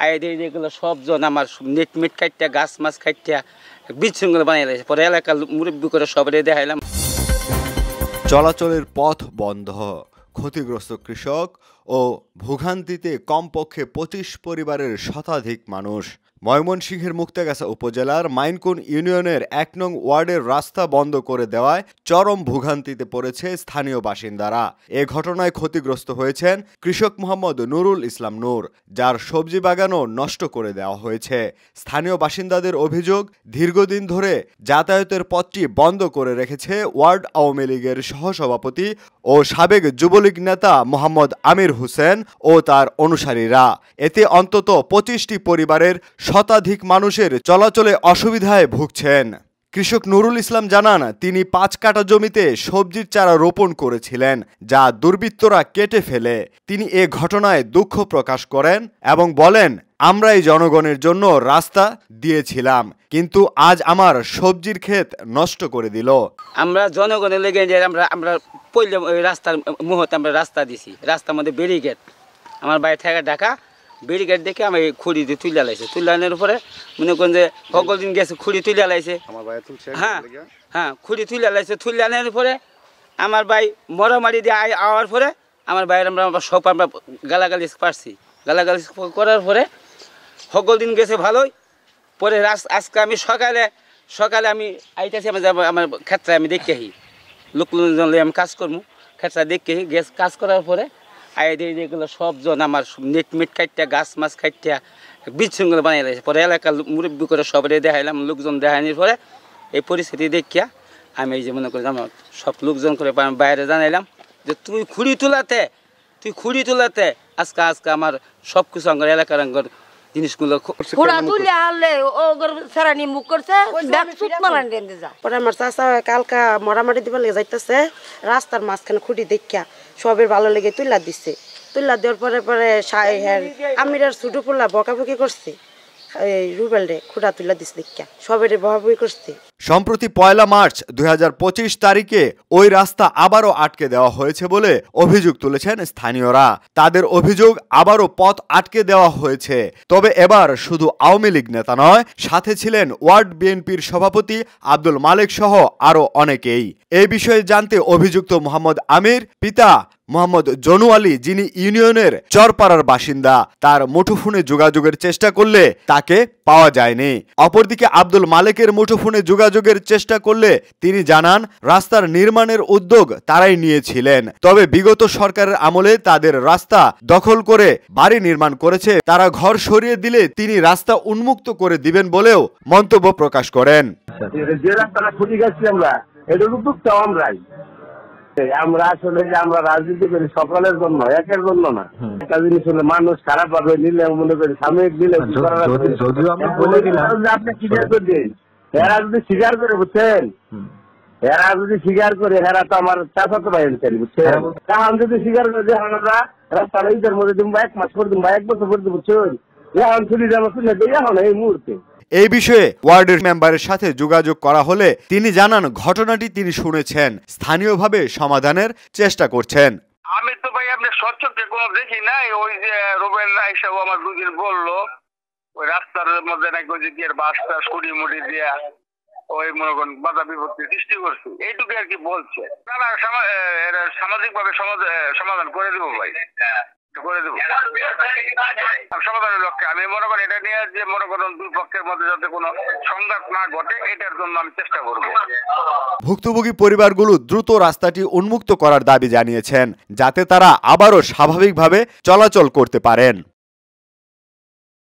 ID এগুলো সবজন আমার net meet কাটটা গাছ মাছ কাটটা বিচ্ছিন্ন বানিয়ে দিয়েছে। পরে এলাকার মুরব্বী করে সবাই দেখাইলাম। চলাচলের পথ বন্ধ, ক্ষতিগ্রস্ত কৃষক ও ভোগান্তিতে কমপক্ষে ২৫ পরিবারের শতাধিক মানুষ। ময়মনসিংহের মুক্তাগাছা উপজেলার মাইনকুন ইউনিয়নের ১ নং ওয়ার্ডের রাস্তা বন্ধ করে দেওয়ায় চরম ভোগান্তিতে পড়েছে স্থানীয় বাসিন্দারা। এ ঘটনায় ক্ষতিগ্রস্ত হয়েছেন কৃষক মোহাম্মদ নুরুল ইসলাম নূর, যার সবজি বাগানও নষ্ট করে দেওয়া হয়েছে। স্থানীয় বাসিন্দাদের অভিযোগ, দীর্ঘদিন ধরে যাতায়াতের পথটি বন্ধ করে রেখেছে ওয়ার্ড আওয়ামী লীগের সহসভাপতি ও সাবেক যুবলীগ নেতা মোহাম্মদ আমির হোসেন ও তার অনুসারীরা। এতে অন্তত ২৫টি পরিবারের শতাধিক মানুষের চলাচলে অসুবিধায় ভুগছেন। কৃষক নুরুল ইসলাম জানান, তিনি ৫ কাঠা জমিতে সবজির চারা রোপণ করেছিলেন, যা দুর্বৃত্তরা কেটে ফেলে। তিনি এ ঘটনায় দুঃখ প্রকাশ করেন এবং বলেন, আমরাই জনগণের জন্য রাস্তা দিয়েছিলাম, কিন্তু আজ আমার সবজির ক্ষেত নষ্ট করে দিল। আমরা জনগণের লেগে আমরা পড়লে ওই রাস্তার মুহূর্তে আমরা রাস্তা দিছি। রাস্তার মধ্যে ব্যারিকেড, আমার বাড়ি থেকে ঢাকা ব্যারিকেড দেখে আমি খুঁড়ি দিয়ে তুলে লাইছে। তুলে আনার উপরে মনে করেন যে সকল দিন গেছে খুঁড়ি তুলে লাইছে। হ্যাঁ খুঁড়ি তুলে লাইছে। তুলে আনার পরে আমার ভাই মরামারি দিয়ে আওয়ার পরে আমার ভাইয়ের আমরা সব আমরা গালাগালি পারছি। গালাগালি করার পরে সকল দিন গেছে ভালোই। পরে আজকে আমি সকালে আমি আইতেছি, আমার ক্ষেত্রে আমি দেখে আহি লোকজন আমি কাজ করবো, ক্ষেত্রে দেখে আহি গ্যাস কাজ করার পরে আইডি এগুলো সবজন আমার নেট মিট কাটটা গাছ মাছ কাটটা বিচ্ছিন্ন বানিয়ে দিয়েছে। পরে এলাকার মুরব্বী করে সবাই দেখাইলাম। লোকজন দেখানোর পরে এই পরিস্থিতি দেখিয়া আমি এই যে মনে করি আমার সব লোকজন করে বাইরে জানাইলাম যে তুই খুঁড়ি তোলাতে আজকে আমার সব কিছু আঙ্গর এলাকার আঙ্গর জিনিসগুলো আমার চাষা কালকা মরামারি দিবার লেগে যাইতেছে, রাস্তার মাঝখানে খুঁটি দেখিয়া সবের ভালো লেগে তুলা দিচ্ছে। তুলা দেওয়ার পরে আমির আর ছোটো পোলা বকাবকি করছে, রুবেল রে খুঁড়া তুলা দিচ্ছে দেখিয়া সবের বকাবকি করছে। সম্প্রতি ১ মার্চ ২০২৫ তারিখে ওই রাস্তা আবারও আটকে দেওয়া হয়েছে বলে অভিযোগ তুলেছেন স্থানীয়রা। তাদের অভিযোগ, আবারও পথ আটকে দেওয়া হয়েছে। তবে এবার শুধু আওয়ামী লীগ নেতা নয়, সাথে ছিলেন ওয়ার্ড বিএনপির সভাপতি আব্দুল মালেক সহ আরও অনেকেই। এই বিষয়ে জানতে অভিযুক্ত মোহাম্মদ আমির পিতা মোহাম্মদ জনু আলী, যিনি ইউনিয়নের চরপাড়ার বাসিন্দা, তার মুঠোফোনে যোগাযোগের চেষ্টা করলে তাকে পাওয়া যায়নি। অপরদিকে আব্দুল মালেকের মুঠোফোনে যোগাযোগের চেষ্টা করলে তিনি জানান, রাস্তার নির্মাণের উদ্যোগ তারাই নিয়েছিলেন, তবে বিগত সরকারের আমলে তাদের রাস্তা দখল করে বাড়ি নির্মাণ করেছে। তারা ঘর সরিয়ে দিলে তিনি রাস্তা উন্মুক্ত করে দিবেন বলেও মন্তব্য প্রকাশ করেন। আমরা আসলে আমরা রাজনীতি করি সকলের জন্য, একের জন্য না। একটা জিনিস হলে মানুষ খারাপ ভাবে নিলে মনে করি সাময়িক দিলে আপনি স্বীকার করবেন। এরা যদি স্বীকার করে, বুঝছেন, এরা যদি স্বীকার করে, এরা তো আমার চাচাতো ভাই বুঝছেন। এখন যদি স্বীকার করে যে আমরা রাস্তাটা ঈদের মধ্যে দিব, 1 মাস করে দিব, 1 বছর করে দিব, বুঝছেন, এখন চলে যাবো শুনে দিই এখন এই মুহূর্তে। এই বিষয়ে ওয়ার্ডের মেম্বারের সাথে যোগাযোগ করা হলে তিনি জানান, ঘটনাটি তিনি শুনেছেন, স্থানীয়ভাবে সমাধানের চেষ্টা করছেন। আমি তো ভাই আপনি সচ্চকে কোনো দেখি নাই। ওই যে রুবেল আইসা আমার দুদিন বললো ওই রাস্তার মধ্যে নাকি ওই যে কি বাসটা স্কুটি মুটি দিয়া ওই মনে করেন বাধা বিপত্তি সৃষ্টি করছে, এইটুকু আর কি বলছে। না সামাজিক ভাবে সমাধান করে দেবো ভাই, করে দেবো সমাধানের লক্ষ্যে। আমি মনে করি এটা নিয়ে যে মনে করেন দুই পক্ষের মধ্যে যাতে কোনো সংঘাত না ঘটে, এটার জন্য আমি চেষ্টা করব। ভুক্তভোগী পরিবারগুলো দ্রুত রাস্তাটি উন্মুক্ত করার দাবি জানিয়েছেন, যাতে তারা আবারও স্বাভাবিকভাবে চলাচল করতে পারেন।